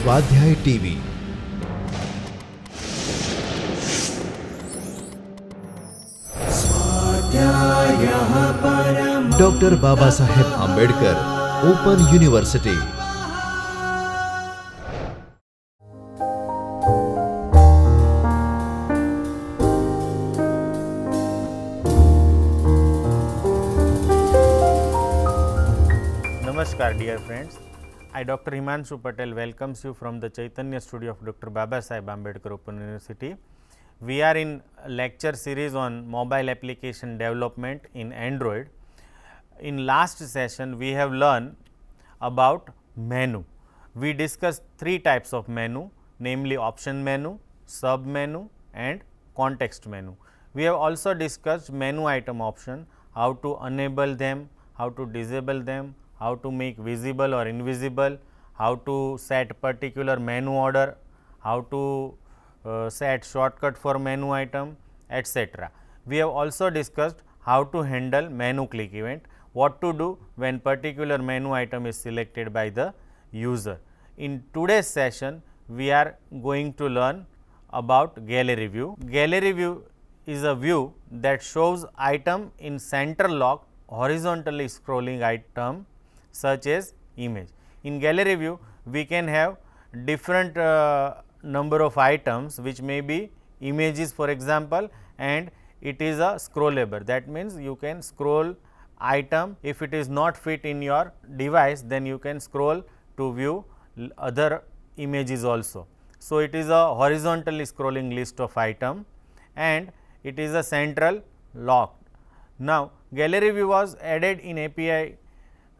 स्वाध्याय TV. Doctor Baba Saheb Ambedkar open university. Namaskar dear friends, I Dr. Himanshu Patel welcomes you from the Chaitanya studio of Dr. Baba Saheb Ambedkar Open University. We are in a lecture series on mobile application development in Android. In last session we have learned about menu. We discussed three types of menu, namely option menu, sub menu and context menu. We have also discussed menu item option, how to enable them, how to disable them, how to make visible or invisible, how to set particular menu order, how to set shortcut for menu item, etc. We have also discussed how to handle menu click event, what to do when particular menu item is selected by the user. In today's session, we are going to learn about gallery view. Gallery view is a view that shows item in center locked horizontally scrolling item such as image. In gallery view, we can have different number of items which may be images for example, and it is a scrollable. That means, you can scroll item, if it is not fit in your device, then you can scroll to view other images also. So, it is a horizontally scrolling list of item and it is a central locked. Now, gallery view was added in API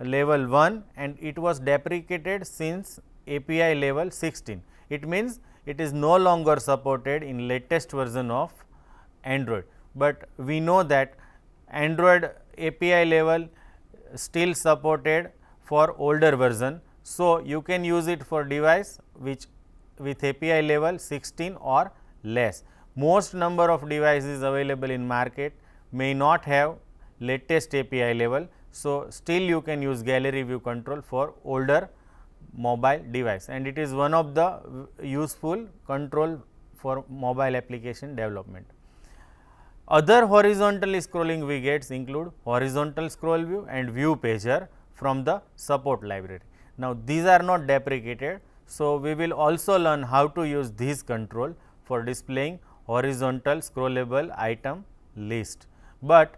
level 1 and it was deprecated since API level 16. It means, it is no longer supported in latest version of Android, but we know that Android API level still supported for older version. So, you can use it for device which with API level 16 or less. Most number of devices available in market may not have latest API level. So, still you can use gallery view control for older mobile device, and it is one of the useful control for mobile application development. Other horizontally scrolling widgets include horizontal scroll view and view pager from the support library. Now, these are not deprecated. So, we will also learn how to use these control for displaying horizontal scrollable item list, but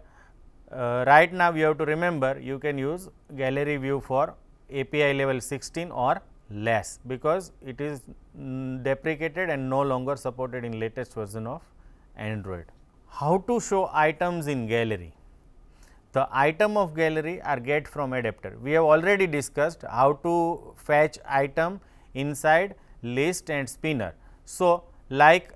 right now you have to remember you can use gallery view for API level 16 or less, because it is deprecated and no longer supported in latest version of Android. How to show items in gallery? The item of gallery are get from adapter. We have already discussed how to fetch item inside list and spinner. So, like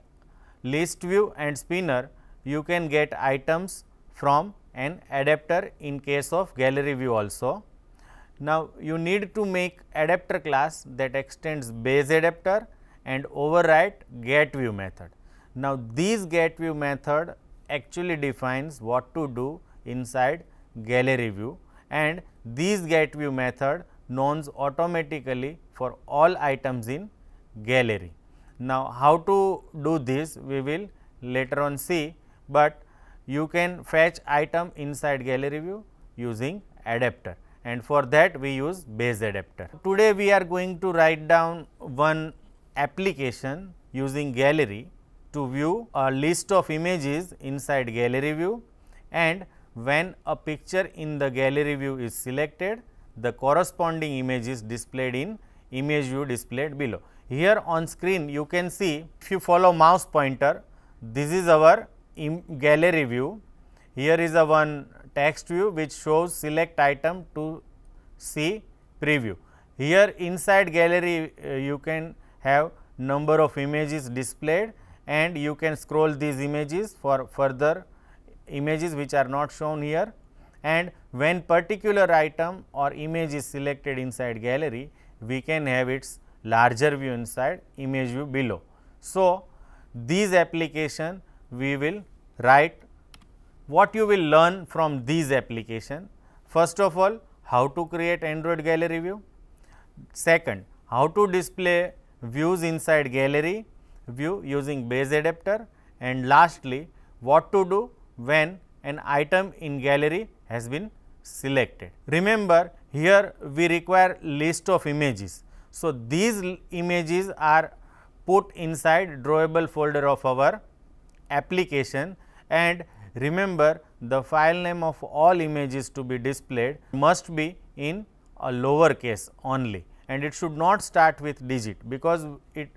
list view and spinner, you can get items from an adapter in case of gallery view also. Now, you need to make adapter class that extends base adapter and override get view method. Now, these get view method actually defines what to do inside gallery view, and these get view method knowns automatically for all items in gallery. Now, how to do this we will later on see, but you can fetch item inside gallery view using adapter, and for that we use base adapter. Today we are going to write down one application using gallery to view a list of images inside gallery view, and when a picture in the gallery view is selected, the corresponding image is displayed in image view displayed below. Here on screen you can see, if you follow mouse pointer, this is our gallery view. Here is a one text view which shows select item to see preview. Here inside gallery you can have number of images displayed, and you can scroll these images for further images which are not shown here, and when particular item or image is selected inside gallery, we can have its larger view inside image view below. So, these application we will write. What you will learn from these application? First of all, how to create Android gallery view. Second, how to display views inside gallery view using base adapter, and lastly what to do when an item in gallery has been selected. Remember, here we require list of images. So, these images are put inside drawable folder of our application, and remember the file name of all images to be displayed must be in a lower case only, and it should not start with digit, because it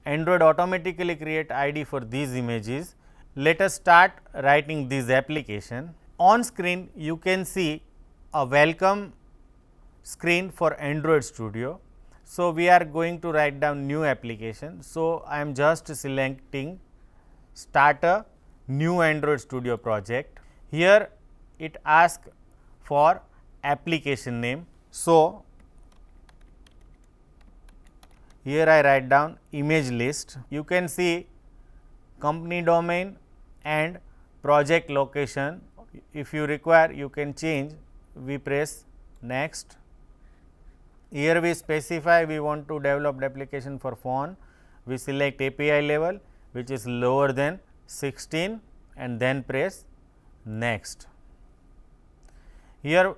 Android automatically create ID for these images. Let us start writing this application. On screen you can see a welcome screen for Android Studio. So, we are going to write down new application. So, I am just selecting start a new Android Studio project. Here it asks for application name. So, here I write down image list. You can see company domain and project location. If you require, you can change. We press next. Here we specify we want to develop the application for phone. We select API level, which is lower than 16, and then press next. Here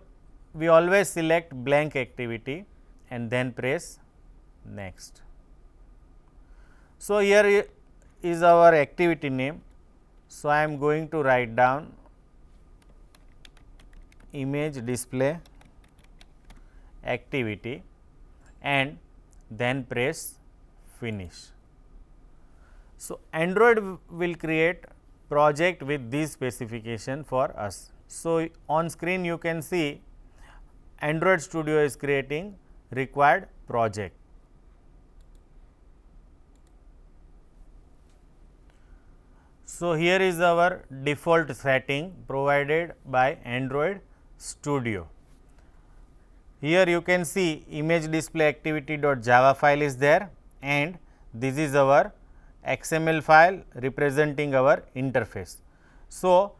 we always select blank activity and then press next. So, here is our activity name. So, I am going to write down image display activity and then press finish. So, Android will create project with this specification for us. So, on screen you can see Android Studio is creating required project. So, here is our default setting provided by Android Studio. Here you can see image display activity.java file is there, and this is our XML file representing our interface. So,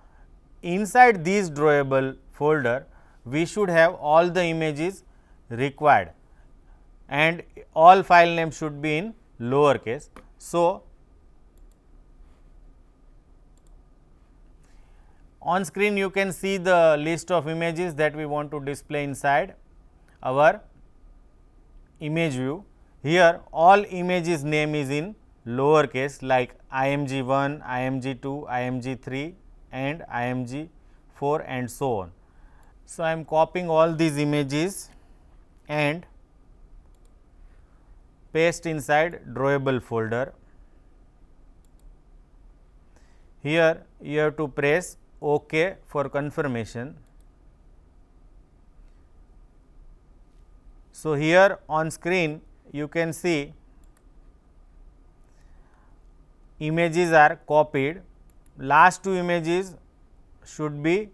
inside this drawable folder we should have all the images required, and all file names should be in lowercase. So, on screen you can see the list of images that we want to display inside our image view. Here all images name is in lowercase, like img1, img2, img3 and img4 and so on. So, I am copying all these images and paste inside drawable folder. Here you have to press OK for confirmation. So, here on screen you can see images are copied, last two images should be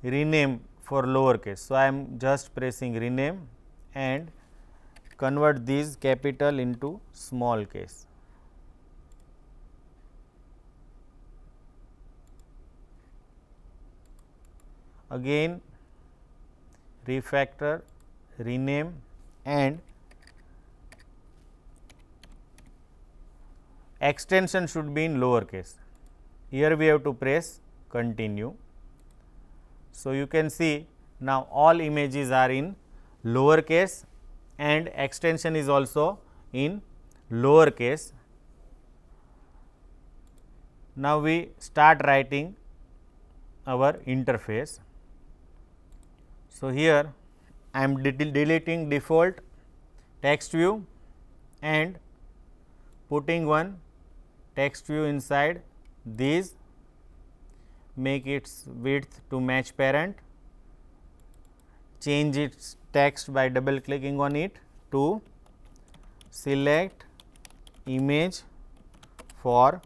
renamed for lowercase. So, I am just pressing rename and convert these capital into small case. Again refactor, rename and extension should be in lowercase. Here we have to press continue. So, you can see now all images are in lowercase and extension is also in lowercase. Now, we start writing our interface. So, here I am deleting default text view and putting one text view inside these, make its width to match parent, change its text by double clicking on it to select image for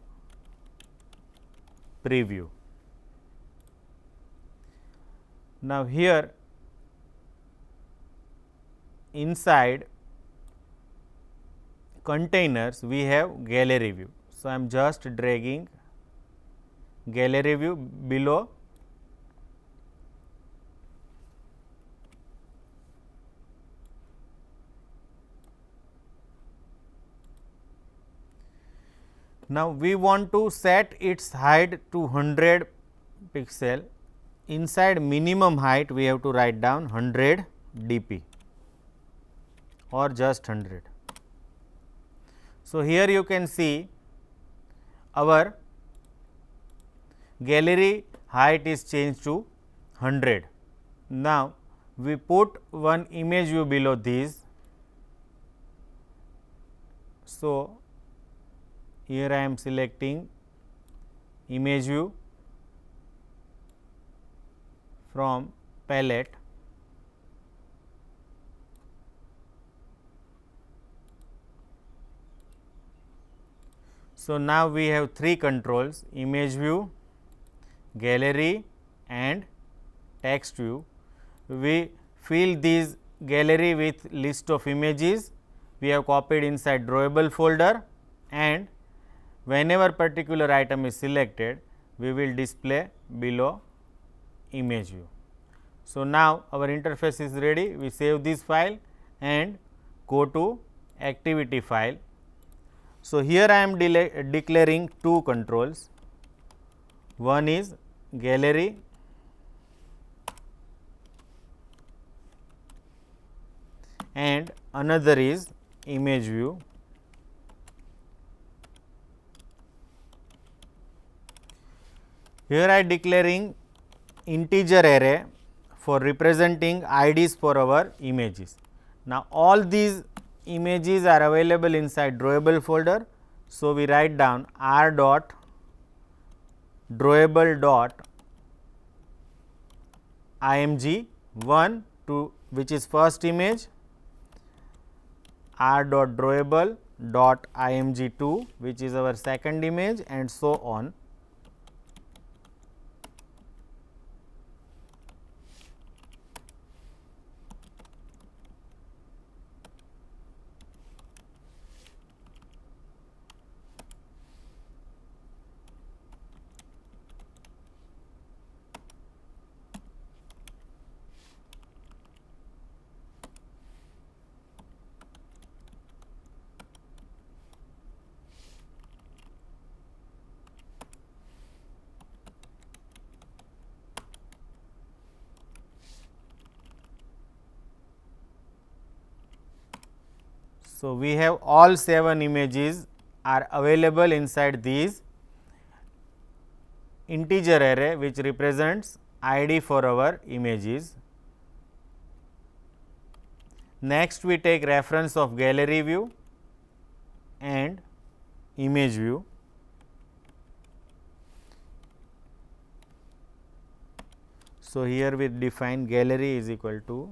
preview. Now, here inside containers we have gallery view. So, I am just dragging gallery view below Now, we want to set its height to 100 pixel. Inside minimum height we have to write down 100 dp or just 100. So, here you can see our gallery height is changed to 100. Now, we put one image view below these. So, here I am selecting image view from palette. So, now we have three controls: image view, gallery and text view. We fill these gallery with list of images we have copied inside drawable folder, and whenever particular item is selected, we will display below image view. So, now our interface is ready. We save this file and go to activity file. So, here I am declaring two controls. One is gallery and another is image view. Here I am declaring integer array for representing IDs for our images. Now, all these images are available inside drawable folder. So, we write down r dot drawable dot img 1 to which is first image, r dot drawable dot img 2 which is our second image, and so on. So, we have all 7 images are available inside these integer array which represents ID for our images. Next, we take reference of gallery view and image view. So, here we define gallery is equal to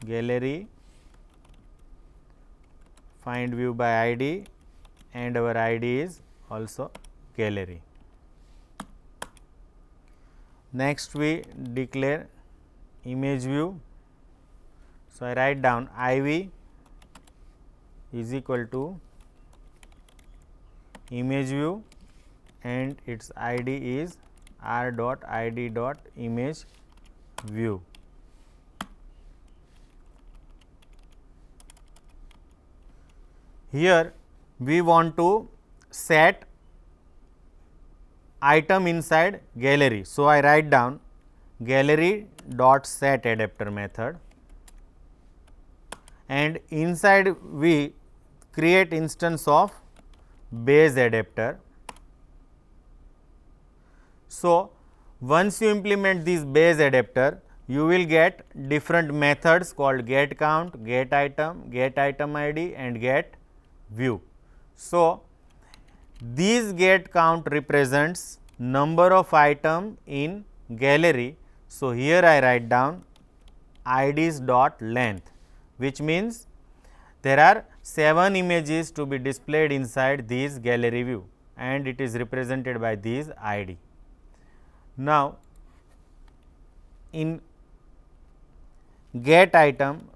gallery find view by ID, and our ID is also gallery. Next, we declare image view. So, I write down IV is equal to image view and its ID is r dot id dot image view. Here we want to set item inside gallery. So, I write down gallery dot set adapter method, and inside we create instance of base adapter. So, once you implement this base adapter, you will get different methods called get count, get item ID and get view. So, these get count represents number of item in gallery. So, here I write down IDs dot length, which means there are 7 images to be displayed inside this gallery view, and it is represented by these ID. Now, in get item,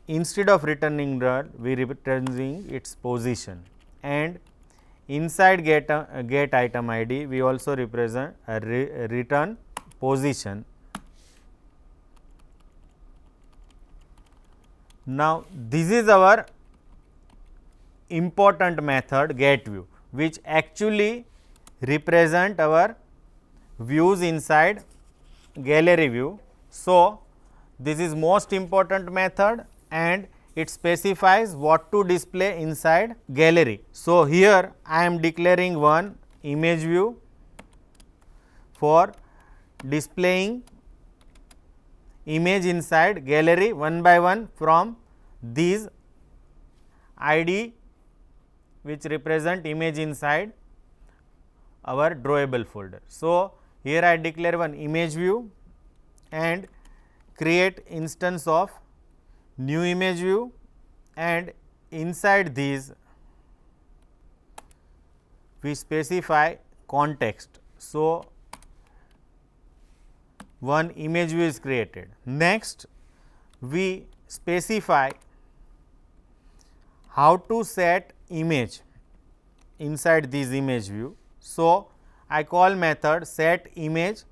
instead of returning null, we returning its position, and inside get item ID we also represent return position. Now, this is our important method get view, which actually represent our views inside gallery view. So, this is most important method and it specifies what to display inside gallery. So, here I am declaring one image view for displaying image inside gallery one by one from these ID which represent image inside our drawable folder. So, here I declare one image view and create instance of new image view, and inside these we specify context. So, one image view is created. Next, we specify how to set image inside this image view. So, I call method set image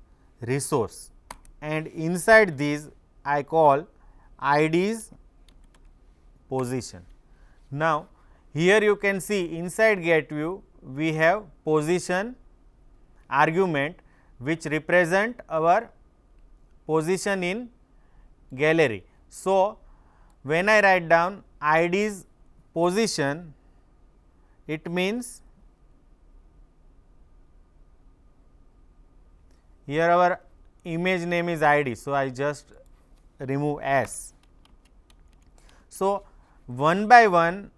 resource, and inside this I call ID's position. Now, here you can see inside get view we have position argument which represent our position in gallery. So, when I write down ID's position, it means here our image name is ID. So, I just remove S. So, one by one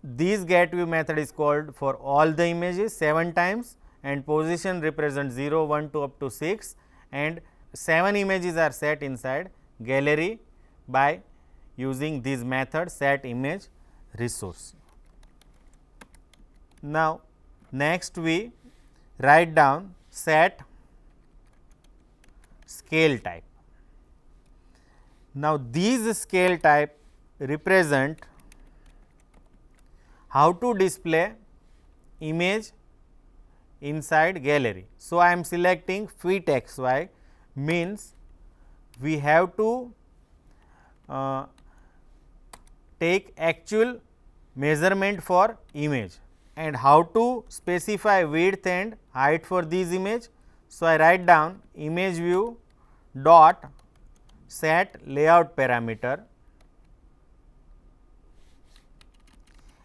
this get view method is called for all the images 7 times, and position represents 0, 1, 2 up to 6, and 7 images are set inside gallery by using this method set image resource. Now, next we write down set scale type. Now, these scale type represent how to display image inside gallery. So, I am selecting fit xy, means we have to take actual measurement for image, and how to specify width and height for this image. So, I write down image view dot set layout parameter,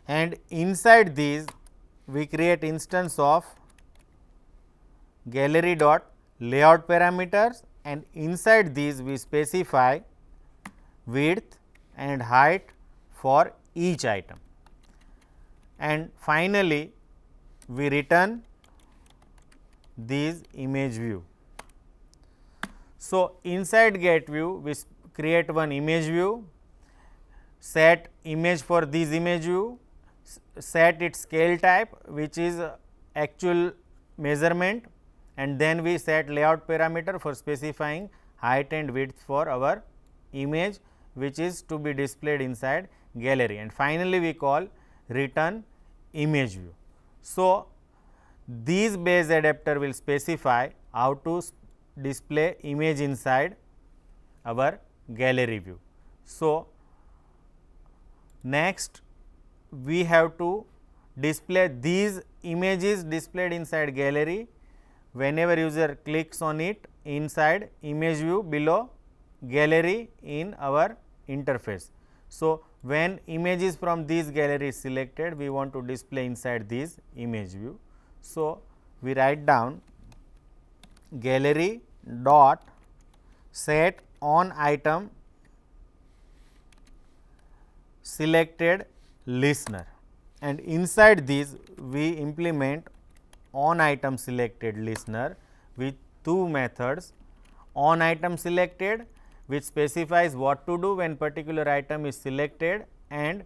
and inside these we create instance of gallery dot layout parameters, and inside these we specify width and height for each item, and finally we return this image view. So, inside get view we create one image view, set image for this image view, set its scale type which is actual measurement, and then we set layout parameter for specifying height and width for our image which is to be displayed inside gallery, and finally we call return image view. So, these base adapter will specify how to display image inside our gallery view. So, next we have to display these images displayed inside gallery whenever user clicks on it inside image view below gallery in our interface. So, when images from this gallery is selected, we want to display inside this image view. So, we write down gallery dot set on item selected listener, and inside this we implement on item selected listener with two methods: on item selected which specifies what to do when particular item is selected, and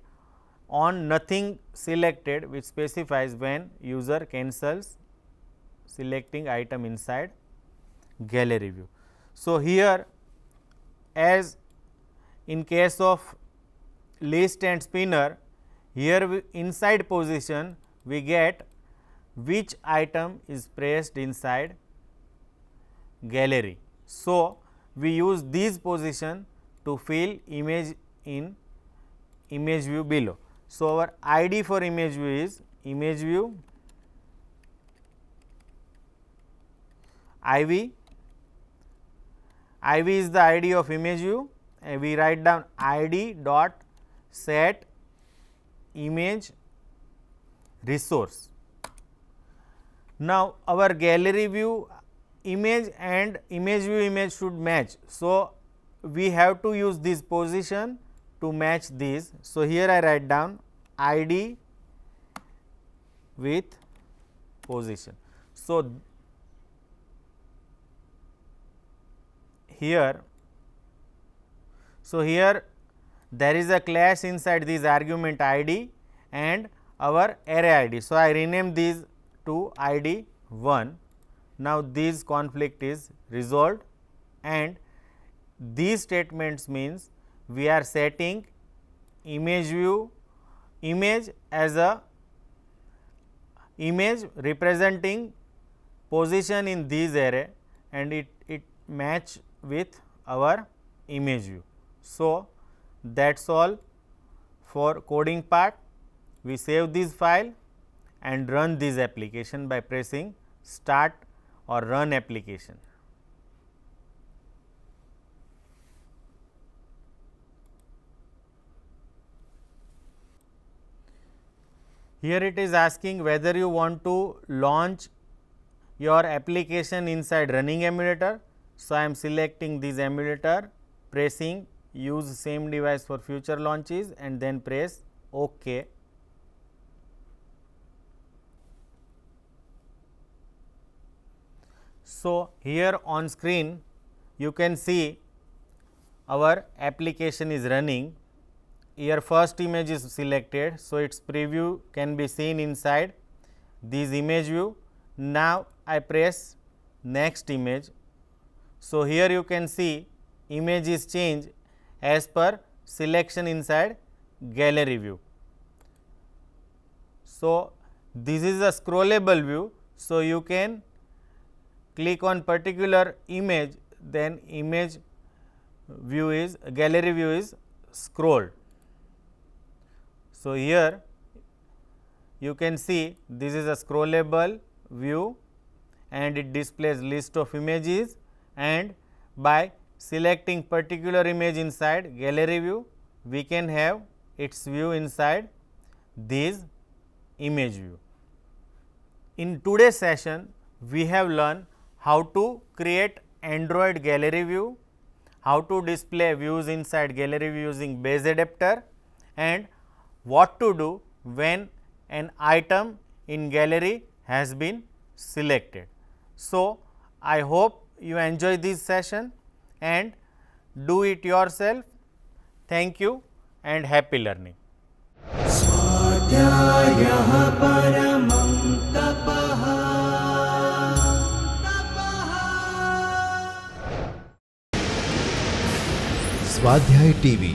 on nothing selected which specifies when user cancels selecting item inside gallery view. So, here as in case of list and spinner, here inside position we get which item is placed inside gallery. So, we use this position to fill image in image view below. So our ID for image view is image view IV. IV is the ID of image view, and we write down ID dot set image resource. Now our gallery view image and image view image should match. So we have to use this position to match these. So here I write down ID with position. So here there is a clash inside this argument ID and our array ID. So I rename these to ID 1. Now this conflict is resolved, and these statements means we are setting image view image as a image representing position in this array, and it match with our image view. So that's all for coding part. We save this file and run this application by pressing start or run application. Here it is asking whether you want to launch your application inside running emulator. So I am selecting this emulator, pressing use same device for future launches, and then press OK. So here on screen you can see our application is running. Here first image is selected, so its preview can be seen inside this image view. Now I press next image. So here you can see image is changed as per selection inside gallery view. So this is a scrollable view. So you can click on particular image, then image view is gallery view is scrolled. So here you can see this is a scrollable view and it displays list of images, and by selecting particular image inside gallery view we can have its view inside this image view. In today's session we have learned how to create Android gallery view, how to display views inside gallery view using base adapter, and what to do when an item in gallery has been selected. So I hope you enjoy this session and do it yourself. Thank you and happy learning. स्वाध्याय TV